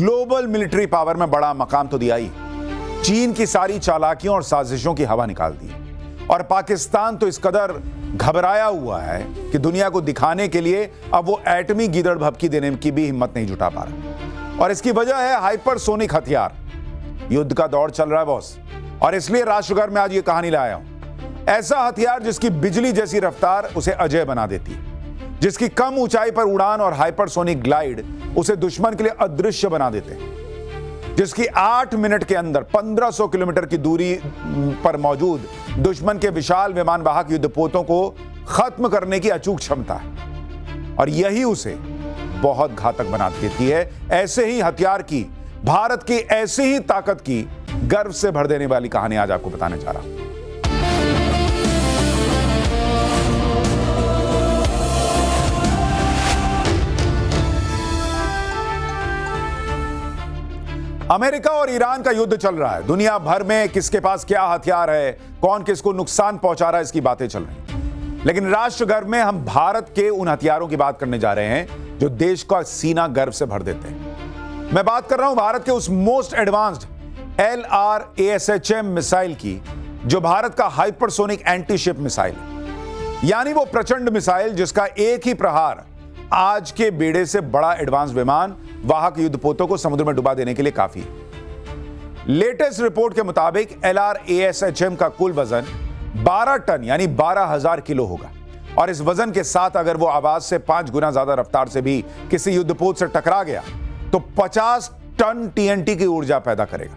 Global military power में बड़ा मकाम तो दिया ही, चीन की सारी चालाकियों और साजिशों की हवा निकाल दी। और पाकिस्तान तो इस कदर घबराया हुआ है कि दुनिया को दिखाने के लिए अब वो एटमी गीदड़ भभकी देने की भी हिम्मत नहीं जुटा पा रहा। और इसकी वजह है हाइपरसोनिक हथियार। युद्ध का दौर चल रहा है बॉस, और इसलिए राष्ट्रघर में आज ये कहानी लाया हूं। ऐसा हथियार जिसकी बिजली जैसी रफ्तार उसे अजय बना देती है, जिसकी कम ऊंचाई पर उड़ान और हाइपरसोनिक ग्लाइड उसे दुश्मन के लिए अदृश्य बना देते हैं, जिसकी 8 मिनट के अंदर 1500 किलोमीटर की दूरी पर मौजूद दुश्मन के विशाल विमान वाहक युद्धपोतों को खत्म करने की अचूक क्षमता है। और यही उसे बहुत घातक बना देती है। ऐसे ही हथियार की, भारत की ऐसी ही ताकत की गर्व से भर देने वाली कहानी आज आपको बताने जा रहा हूं। अमेरिका और ईरान का युद्ध चल रहा है। दुनिया भर में किसके पास क्या हथियार है, कौन किसको नुकसान पहुंचा रहा है, इसकी बातें चल रही हैं। लेकिन राष्ट्रघर में हम भारत के उन हथियारों की बात करने जा रहे हैं जो देश का सीना गर्व से भर देते हैं। मैं बात कर रहा हूं भारत के उस मोस्ट एडवांस्ड LRASHM मिसाइल की, जो भारत का हाइपरसोनिक एंटी शिप मिसाइल है। यानी वो प्रचंड मिसाइल जिसका एक ही प्रहार आज के बेड़े से बड़ा एडवांस विमान वाहक युद्धपोतों को समुद्र में डुबा देने के लिए काफी है। लेटेस्ट रिपोर्ट के मुताबिक LRASHM का कुल वजन 12 टन यानी 12,000 किलो होगा। और इस वजन के साथ अगर वो आवाज से 5 गुना ज्यादा रफ्तार से भी किसी युद्धपोत से टकरा गया तो 50 टन TNT की ऊर्जा पैदा करेगा।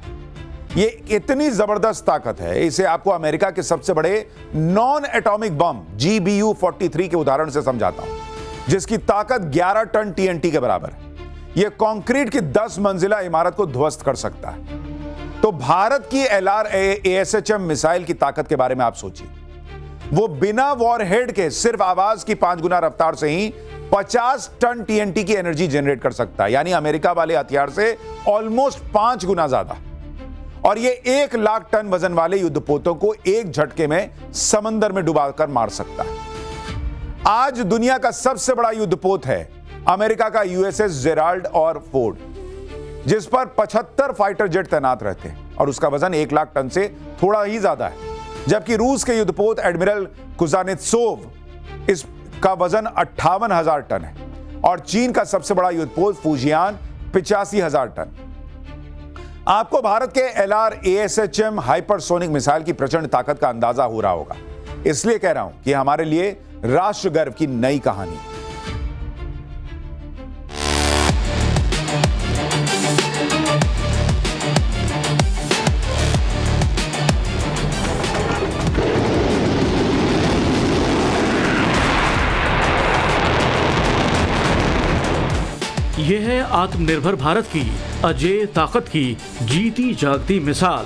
ये इतनी जबरदस्त ताकत है, इसे आपको अमेरिका के सबसे बड़े नॉन एटॉमिक बम GBU-43 के उदाहरण से समझाता हूं, जिसकी ताकत 11 टन TNT के बराबर है। यह कंक्रीट की 10 मंजिला इमारत को ध्वस्त कर सकता है। तो भारत की LRASHM मिसाइल की ताकत के बारे में आप सोचिए। वो बिना वॉरहेड के सिर्फ आवाज की 5 गुना रफ्तार से ही 50 टन TNT की एनर्जी जनरेट कर सकता है, यानी अमेरिका वाले हथियार से ऑलमोस्ट 5 गुना ज्यादा। और ये 1 लाख टन वजन वाले युद्धपोतों को एक झटके में समंदर में डुबाकर मार सकता है। आज दुनिया का सबसे बड़ा युद्धपोत है अमेरिका का USS जेराल्ड और फोर्ड, जिस पर 75 फाइटर जेट तैनात रहते हैं और उसका वजन 1 लाख टन से थोड़ा ही ज्यादा है। जबकि रूस के युद्धपोत एडमिरल कुजानेत्सोव, इसका वजन 58,000 टन है। और चीन का सबसे बड़ा युद्धपोत फुजियान 85,000 टन। आपको भारत के LRASHM हाइपरसोनिक मिसाइल की प्रचंड ताकत का अंदाजा हो रहा होगा। इसलिए कह रहा हूं कि हमारे लिए राष्ट्र गर्व की नई कहानी। यह है आत्मनिर्भर भारत की अजेय ताकत की जीती जागती मिसाल,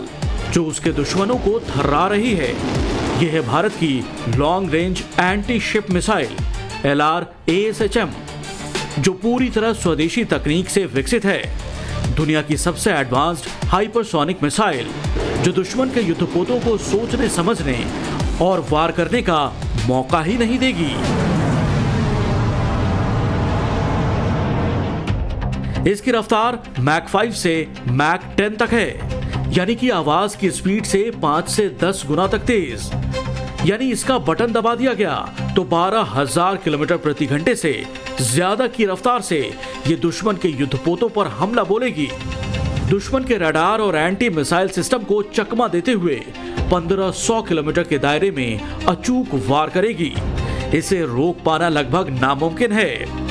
जो उसके दुश्मनों को थर्रा रही है। यह है भारत की long range anti ship missile LRASHM, जो पूरी तरह स्वदेशी तकनीक से विकसित है। दुनिया की सबसे एडवांस्ड हाइपरसोनिक मिसाइल, जो दुश्मन के युद्धपोतों को सोचने समझने और वार करने का मौका ही नहीं देगी। इसकी रफ्तार मैक 5 से मैक 10 तक है, यानी कि आवाज की स्पीड से 5 से 10 गुना तक तेज। यानी इसका बटन दबा दिया गया तो 12,000 किलोमीटर प्रति घंटे से ज्यादा की रफ्तार से ये दुश्मन के युद्धपोतों पर हमला बोलेगी। दुश्मन के रडार और एंटी मिसाइल सिस्टम को चकमा देते हुए 1500 किलोमीटर के दायरे में अचूक वार करेगी। इसे रोक पाना लगभग नामुमकिन है।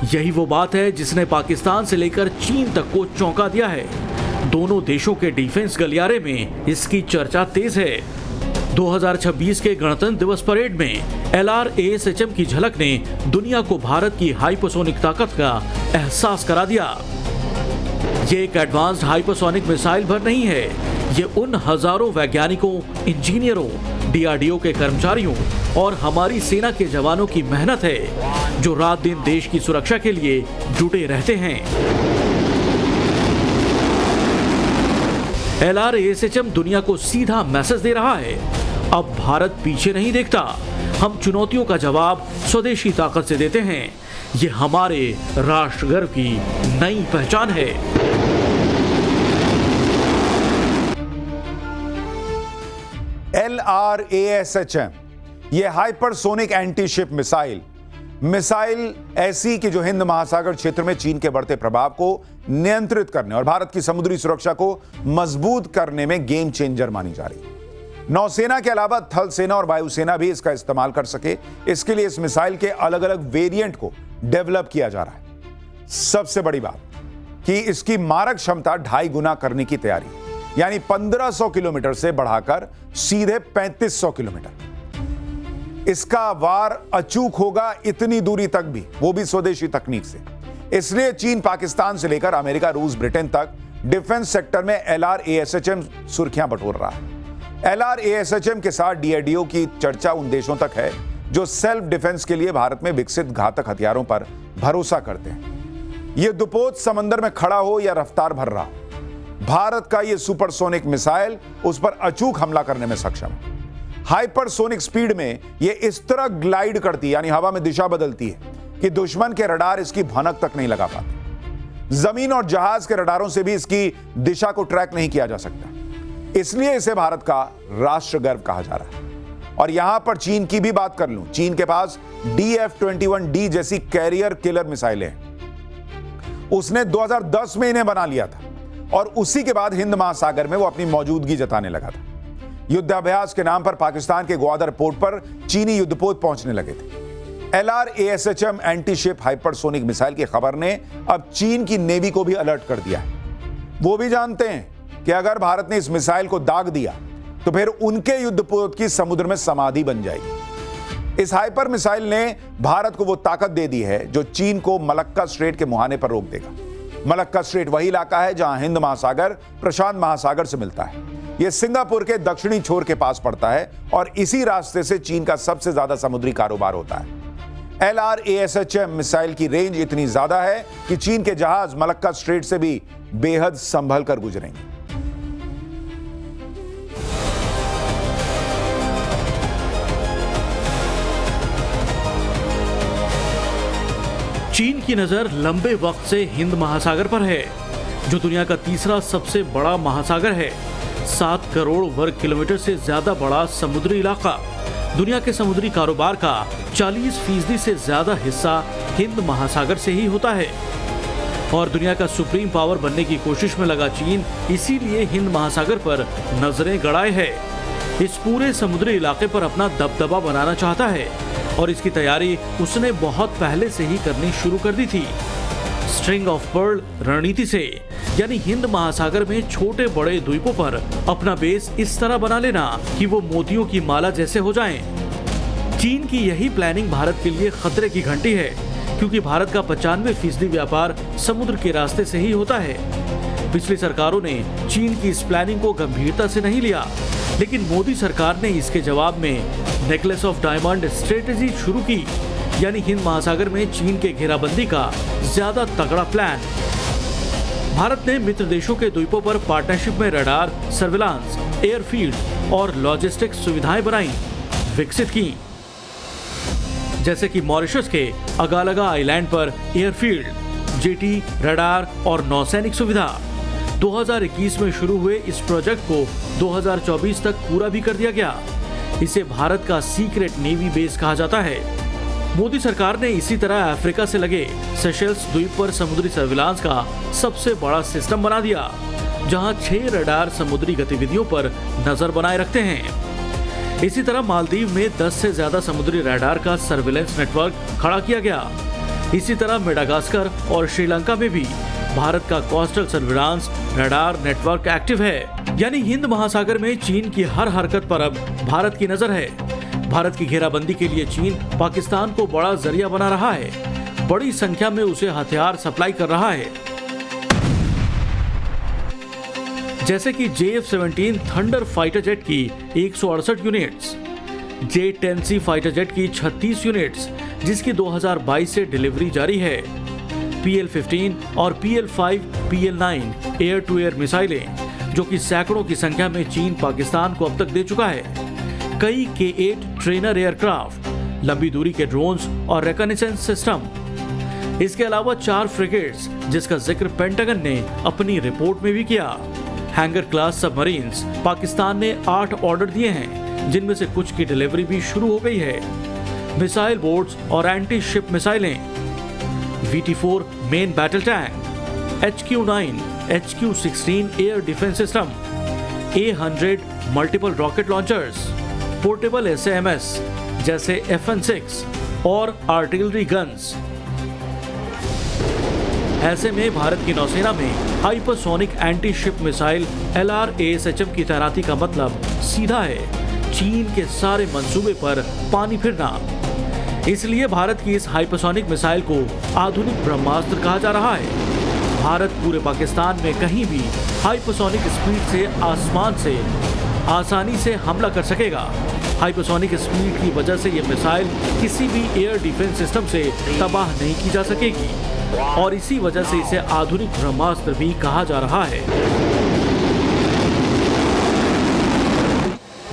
यही वो बात है जिसने पाकिस्तान से लेकर चीन तक को चौंका दिया है। दोनों देशों के डिफेंस गलियारे में इसकी चर्चा तेज है। 2026 के गणतंत्र दिवस परेड में LRASHM की झलक ने दुनिया को भारत की हाइपरसोनिक ताकत का एहसास करा दिया। ये एक एडवांस्ड हाइपरसोनिक मिसाइल भर नहीं है, ये उन हजारों वैज्ञानिकों, इंजीनियरों, DRDO के कर्मचारियों और हमारी सेना के जवानों की मेहनत है, जो रात दिन देश की सुरक्षा के लिए जुटे रहते हैं। LRASHM दुनिया को सीधा मैसेज दे रहा है, अब भारत पीछे नहीं देखता। हम चुनौतियों का जवाब स्वदेशी ताकत से देते हैं। ये हमारे राष्ट्र गर्व की नई पहचान है। LRASHM ये हाइपरसोनिक एंटी शिप मिसाइल ऐसी कि जो हिंद महासागर क्षेत्र में चीन के बढ़ते प्रभाव को नियंत्रित करने और भारत की समुद्री सुरक्षा को मजबूत करने में गेम चेंजर मानी जा रही है। नौसेना के अलावा थल सेना और वायुसेना भी इसका इस्तेमाल कर सके, इसके लिए इस मिसाइल के अलग अलग वेरिएंट को डेवलप किया जा रहा है। सबसे बड़ी बात कि इसकी मारक क्षमता 2.5 गुना करने की तैयारी है, यानी 1500 किलोमीटर से बढ़ाकर सीधे 3500 किलोमीटर। इसका वार अचूक होगा इतनी दूरी तक भी, वो भी स्वदेशी तकनीक से। इसलिए चीन पाकिस्तान से लेकर अमेरिका, रूस, ब्रिटेन तक डिफेंस सेक्टर में LRASHM सुर्खियां बटोर रहा है। LRASHM के साथ DRDO की चर्चा उन देशों तक है जो सेल्फ डिफेंस के लिए भारत में विकसित घातक हथियारों पर भरोसा करते हैं। यह दुपोत समंदर में खड़ा हो या रफ्तार भर रहा हो, भारत का यह सुपरसोनिक मिसाइल उस पर अचूक हमला करने में सक्षम है। हाइपरसोनिक स्पीड में यह इस तरह ग्लाइड करती है, यानी हवा में दिशा बदलती है, कि दुश्मन के रडार इसकी भनक तक नहीं लगा पाते। जमीन और जहाज के रडारों से भी इसकी दिशा को ट्रैक नहीं किया जा सकता। इसलिए इसे भारत का राष्ट्र गर्व कहा जा रहा है। और यहां पर चीन की भी बात कर लूं, चीन के पास DF-21D जैसी कैरियर किलर मिसाइलें हैं। उसने 2010 में इन्हें बना लिया था और उसी के बाद हिंद महासागर में वो अपनी मौजूदगी जताने लगा था। युद्धाभ्यास के नाम पर पाकिस्तान के ग्वादर पोर्ट पर चीनी युद्धपोत पहुंचने लगे थे। LRASHM anti ship hypersonic missile की खबर ने अब चीन की नेवी को भी अलर्ट कर दिया है। वो भी जानते हैं कि अगर भारत ने इस मिसाइल को दाग दिया तो फिर उनके युद्धपोत की समुद्र में समाधि बन जाएगी। इस हाइपर मिसाइल ने भारत को वो ताकत दे दी है जो चीन को मलक्का स्ट्रेट के मुहाने पर रोक देगा। मलक्का स्ट्रेट वही इलाका है जहां हिंद महासागर प्रशांत महासागर से मिलता है। यह सिंगापुर के दक्षिणी छोर के पास पड़ता है और इसी रास्ते से चीन का सबसे ज्यादा समुद्री कारोबार होता है। LRASHM मिसाइल की रेंज इतनी ज्यादा है कि चीन के जहाज मलक्का स्ट्रेट से भी बेहद संभल कर गुजरेंगे। चीन की नजर लंबे वक्त से हिंद महासागर पर है, जो दुनिया का तीसरा सबसे बड़ा महासागर है। 7 करोड़ वर्ग किलोमीटर से ज्यादा बड़ा समुद्री इलाका। दुनिया के समुद्री कारोबार का 40% से ज्यादा हिस्सा हिंद महासागर से ही होता है। और दुनिया का सुप्रीम पावर बनने की कोशिश में लगा चीन इसीलिए हिंद महासागर पर नजरें गड़ाए है। इस पूरे समुद्री इलाके पर अपना दबदबा बनाना चाहता है और इसकी तैयारी उसने बहुत पहले से ही करनी शुरू कर दी थी। स्ट्रिंग ऑफ पर्ल रणनीति से, यानी हिंद महासागर में छोटे बड़े द्वीपों पर अपना बेस इस तरह बना लेना कि वो मोतियों की माला जैसे हो जाएं। चीन की यही प्लानिंग भारत के लिए खतरे की घंटी है, क्योंकि भारत का 95% व्यापार समुद्र के रास्ते से ही होता है। पिछली सरकारों ने चीन की इस प्लानिंग को गंभीरता से नहीं लिया, लेकिन मोदी सरकार ने इसके जवाब में नेकलेस ऑफ डायमंड स्ट्रेटेजी शुरू की, यानी हिंद महासागर में चीन के घेराबंदी का ज्यादा तगड़ा प्लान। भारत ने मित्र देशों के द्वीपों पर पार्टनरशिप में रडार, सर्विलांस, एयरफील्ड और लॉजिस्टिक्स सुविधाएं बनाई, विकसित की। जैसे कि मॉरिशस के अगालगा आइलैंड पर एयरफील्ड, जेटी, रडार और नौसैनिक सुविधा। 2021 में शुरू हुए इस प्रोजेक्ट को 2024 तक पूरा भी कर दिया गया। इसे भारत का सीक्रेट नेवी बेस कहा जाता है। मोदी सरकार ने इसी तरह अफ्रीका से लगे सेशेल्स द्वीप पर समुद्री सर्विलांस का सबसे बड़ा सिस्टम बना दिया, जहां 6 रडार समुद्री गतिविधियों पर नजर बनाए रखते हैं। इसी तरह मालदीव में 10 से ज्यादा समुद्री रडार का सर्विलेंस नेटवर्क खड़ा किया गया। इसी तरह मेडागास्कर और श्रीलंका में भी भारत का coastal surveillance radar network active है। यानी हिंद महासागर में चीन की हर हरकत पर अब भारत की नजर है। भारत की घेराबंदी के लिए चीन पाकिस्तान को बड़ा जरिया बना रहा है, बड़ी संख्या में उसे हथियार सप्लाई कर रहा है। जैसे कि JF-17 थंडर फाइटर जेट की 168 यूनिट्स, J-10C फाइटर जेट की 36 यूनिट्स, जिसकी 2022 से डिलीवरी जारी है। PL-15 और PL-5, PL-9 air to air मिसाइलें, जो कि सैकड़ों की संख्या में चीन पाकिस्तान को अब तक दे चुका है। कई K-8 ट्रेनर एयरक्राफ्ट, लंबी दूरी के ड्रोन्स और रिकॉनेसेंस सिस्टम। इसके अलावा 4 फ्रिगेट्स, जिसका जिक्र पेंटागन ने अपनी रिपोर्ट में भी किया। हैंगर क्लास सबमरीन्स पाकिस्तान ने 8 ऑर्डर दिए हैं, जिनमें से कुछ की डिलीवरी भी शुरू हो गई है। मिसाइल बोट्स और एंटी शिप मिसाइलें, VT-4 main battle tank, HQ-9, HQ-16 air defence system, A-100 multiple rocket launchers, portable SMS जैसे FN-6 और आर्टिलरी गन्स। ऐसे में भारत की नौसेना में hypersonic anti ship missile LRASHM की तैनाती का मतलब सीधा है चीन के सारे मंसूबे पर पानी फिरना। इसलिए भारत की इस हाइपरसोनिक मिसाइल को आधुनिक ब्रह्मास्त्र कहा जा रहा है। भारत पूरे पाकिस्तान में कहीं भी हाइपरसोनिक स्पीड से आसमान से आसानी से हमला कर सकेगा। हाइपरसोनिक स्पीड की वजह से यह मिसाइल किसी भी एयर डिफेंस सिस्टम से तबाह नहीं की जा सकेगी और इसी वजह से इसे आधुनिक ब्रह्मास्त्र भी कहा जा रहा है।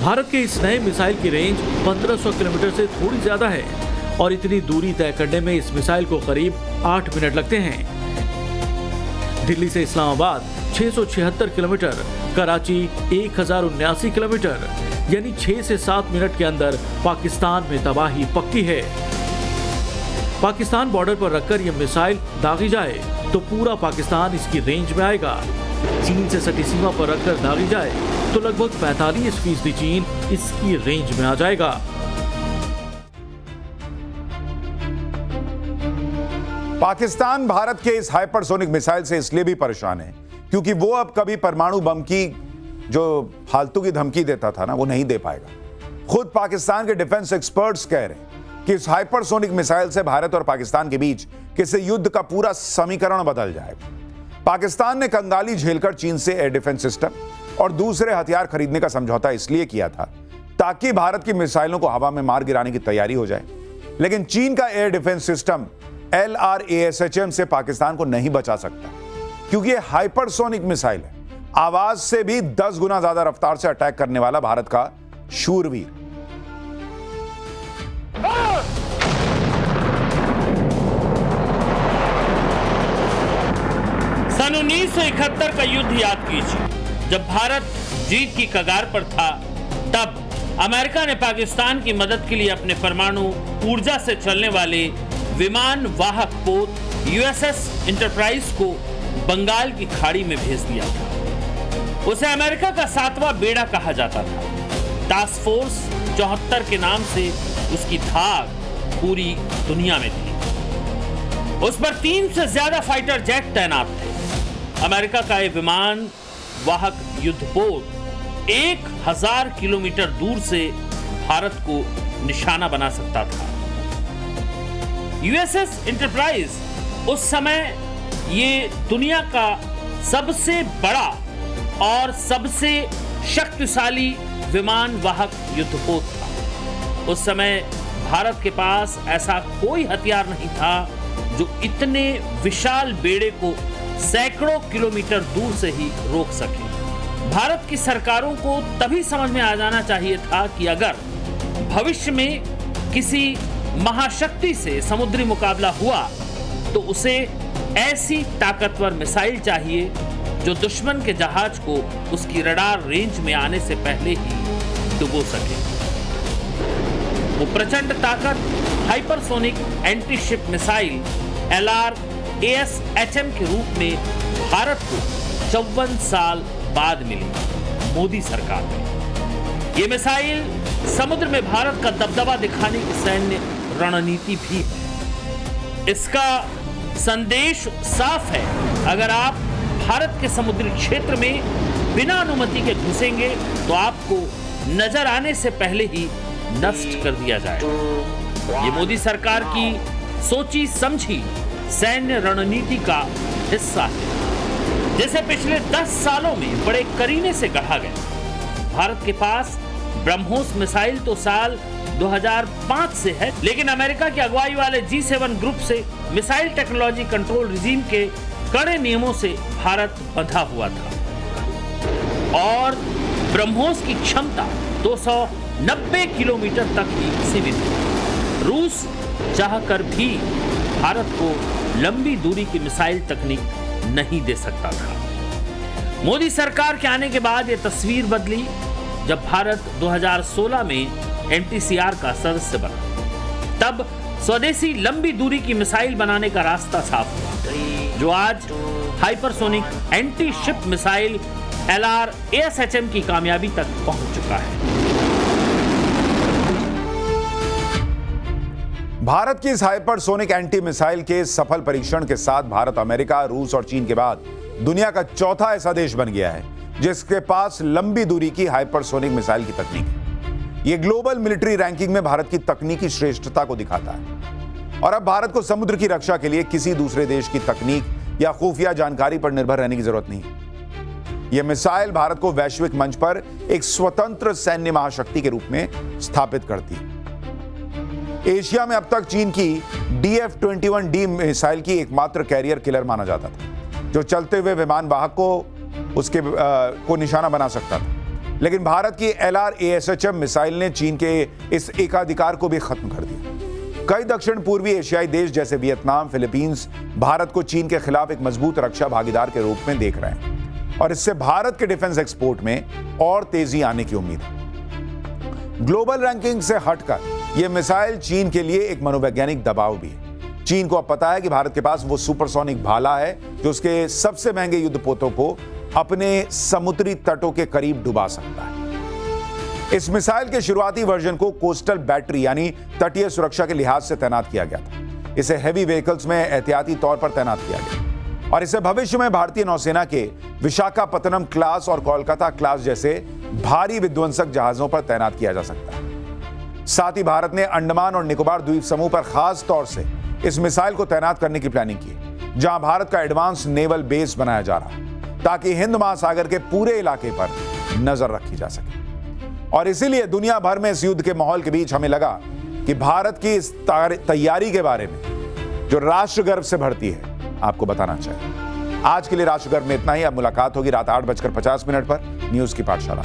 भारत के इस नए मिसाइल की रेंज 1500 किलोमीटर से थोड़ी ज्यादा है और इतनी दूरी तय करने में इस मिसाइल को करीब 8 मिनट लगते हैं। दिल्ली से इस्लामाबाद 676 किलोमीटर, कराची 1079 किलोमीटर, यानी 6 से 7 मिनट के अंदर पाकिस्तान में तबाही पक्की है। पाकिस्तान बॉर्डर पर रखकर यह मिसाइल दागी जाए तो पूरा पाकिस्तान इसकी रेंज में आएगा। चीन से सटी सीमा पर रखकर दागी जाए तो लगभग 45% चीन इसकी रेंज में आ जाएगा। पाकिस्तान भारत के इस हाइपरसोनिक मिसाइल से इसलिए भी परेशान है क्योंकि वो अब कभी परमाणु बम की जो फालतू की धमकी देता था ना, वो नहीं दे पाएगा। खुद पाकिस्तान के डिफेंस एक्सपर्ट्स कह रहे हैं कि इस हाइपरसोनिक मिसाइल से भारत और पाकिस्तान के बीच किसी युद्ध का पूरा समीकरण बदल जाएगा। पाकिस्तान ने कंगाली झेलकर चीन से एयर डिफेंस सिस्टम और दूसरे हथियार खरीदने का समझौता इसलिए किया था ताकि भारत की मिसाइलों को हवा में मार गिराने की तैयारी हो जाए। लेकिन चीन का एयर डिफेंस सिस्टम LRASHM से पाकिस्तान को नहीं बचा सकता क्योंकि यह हाइपरसोनिक मिसाइल है। आवाज से भी 10 गुना ज्यादा रफ्तार से अटैक करने वाला भारत का शूरवीर। सन 1971 का युद्ध याद कीजिए। जब भारत जीत की कगार पर था, तब अमेरिका ने पाकिस्तान की मदद के लिए अपने परमाणु ऊर्जा से चलने वाले विमान वाहक पोत USS इंटरप्राइज को बंगाल की खाड़ी में भेज दिया था। उसे अमेरिका का 7वां बेड़ा कहा जाता था। टास्क फोर्स 74 के नाम से उसकी धाक पूरी दुनिया में थी। उस पर 3 से ज्यादा फाइटर जेट तैनात थे। अमेरिका का यह विमान वाहक युद्धपोत 1000 किलोमीटर दूर से भारत को निशाना बना सकता था। USS इंटरप्राइज उस समय ये दुनिया का सबसे बड़ा और सबसे शक्तिशाली विमान वाहक युद्धपोत था। उस समय भारत के पास ऐसा कोई हथियार नहीं था जो इतने विशाल बेड़े को सैकड़ों किलोमीटर दूर से ही रोक सके। भारत की सरकारों को तभी समझ में आ जाना चाहिए था कि अगर भविष्य में किसी महाशक्ति से समुद्री मुकाबला हुआ तो उसे ऐसी ताकतवर मिसाइल चाहिए जो दुश्मन के जहाज को उसकी रडार रेंज में आने से पहले ही डुबो सके। वो प्रचंड ताकत hypersonic anti ship missile LRASHM के रूप में भारत को 54 साल बाद मिली मोदी सरकार में। ये मिसाइल समुद्र में भारत का दबदबा दिखाने की सैन्य रणनीति भी है। इसका संदेश साफ है, अगर आप भारत के समुद्री क्षेत्र में बिना अनुमति के घुसेंगे तो आपको नजर आने से पहले ही नष्ट कर दिया जाएगा। ये मोदी सरकार की सोची समझी सैन्य रणनीति का हिस्सा है, जैसे पिछले 10 सालों में बड़े करीने से गढ़ा गया। भारत के पास ब्रह्मोस मिसाइल तो साल 2005 से है, लेकिन अमेरिका की अगुवाई वाले G7 ग्रुप से मिसाइल टेक्नोलॉजी कंट्रोल रिजीम के कड़े नियमों से भारत बंधा हुआ था और ब्रह्मोस की क्षमता 290 किलोमीटर तक ही सीमित है। रूस चाहकर भी भारत को लंबी दूरी की मिसाइल तकनीक नहीं दे सकता था। मोदी सरकार के आने के बाद यह तस्वीर बदली जब भारत 2016 में एमटीसीआर का सदस्य बना। तब स्वदेशी लंबी दूरी की मिसाइल बनाने का रास्ता साफ हुआ, जो आज hypersonic anti ship missile LRASHM की कामयाबी तक पहुंच चुका है। भारत की इस हाइपरसोनिक एंटी मिसाइल के सफल परीक्षण के साथ भारत अमेरिका, रूस और चीन के बाद दुनिया का चौथा ऐसा देश बन गया है जिसके पास लंबी दूरी की हाइपरसोनिक मिसाइल की तकनीक है। यह ग्लोबल मिलिट्री रैंकिंग में भारत की तकनीकी श्रेष्ठता को दिखाता है और अब भारत को समुद्र की रक्षा के लिए किसी दूसरे देश की तकनीक या खुफिया जानकारी पर निर्भर रहने की जरूरत नहीं है। यह मिसाइल भारत को वैश्विक मंच पर एक स्वतंत्र सैन्य महाशक्ति के रूप में स्थापित करती है। एशिया में अब तक चीन की DF-21D मिसाइल की एकमात्र कैरियर किलर माना जाता था, जो चलते हुए विमान वाहक को निशाना बना सकता था। लेकिन भारत की LRASHM मिसाइल ने चीन के इस एकाधिकार को भी खत्म कर दिया। कई दक्षिण पूर्वी एशियाई देश जैसे वियतनाम, फिलीपींस भारत को चीन के खिलाफ एक मजबूत रक्षा भागीदार के रूप में देख रहे हैं और इससे भारत के डिफेंस एक्सपोर्ट में और तेजी आने की उम्मीद है। ग्लोबल रैंकिंग से हटकर यह मिसाइल चीन के लिए एक मनोवैज्ञानिक दबाव भी है। चीन को अब पता है कि भारत के पास वो सुपरसोनिक भाला है जो उसके सबसे महंगे युद्धपोतों को अपने समुद्री तटों के करीब डुबा सकता है। इस मिसाइल के शुरुआती वर्जन को कोस्टल बैटरी यानी तटीय सुरक्षा के लिहाज से तैनात किया गया था। इसे हेवी व्हीकल्स में एहतियाती तौर पर तैनात किया गया और इसे भविष्य में भारतीय नौसेना के विशाखापत्तनम क्लास और कोलकाता क्लास जैसे भारी विध्वंसक जहाजों पर तैनात किया जा सकता है। साथ ही भारत ने अंडमान और निकोबार द्वीप समूह पर खास तौर से इस मिसाइल को तैनात करने की प्लानिंग की, जहां भारत का एडवांस नेवल बेस बनाया जा रहा है ताकि हिंद महासागर के पूरे इलाके पर नजर रखी जा सके। और इसीलिए दुनिया भर में इस युद्ध के माहौल के बीच हमें लगा कि भारत की इस तैयारी के बारे में जो राष्ट्रगर्व से भरती है, आपको बताना चाहिए। आज के लिए राष्ट्रगर्व में इतना ही। अब मुलाकात होगी रात 8:50 पर न्यूज की पाठशाला।